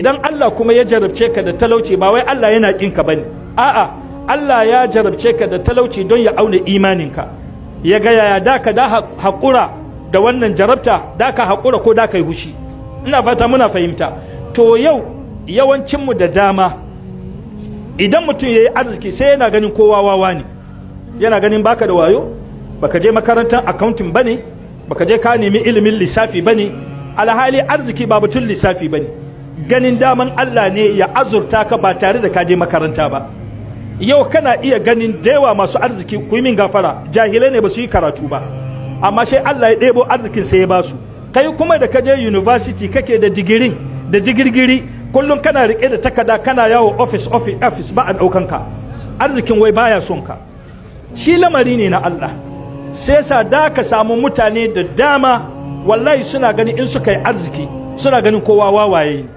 idan Allah kuma ya jarabce ka da talauci ba wai Allah yana kin ka bane, a'a Allah ya jarabce ka da talauci don ya auna imaninka, ya ga yaya da ka da haƙura da wannan jarabta, da ka haƙura ko da ka yi hushi. Ina fata muna fahimta. To yau yawancinmu da dama idan mutum ya yi arziki sai yana ganin kowa wawa ne, yana ganin baka da wayo, baka je makarantar accounting bane, baka je ka nemi ilimin lissafi bane, alhali arziki ba batun lissafi bane. Ganin daman Allah ne ya azurta ka ba tare da ka je makaranta ba. Yau kana iya ganin dewa masu arziki, ku yi min gafara, jahilai ne ba su yi karatu ba, amma sai Allah ya ɗebo arzikin sai ya ba su. Kai kuma da ka je university kake da digirin da digirgiri, kullum kana rike da takarda kana yawo office ba a ɗaukan ka, arzikin wai baya son ka. Shi lamari ne na Allah. Sai sa da ka samu mutane da dama wallahi suna gani in suka yi arziki suna ganin kowa wawaye ne.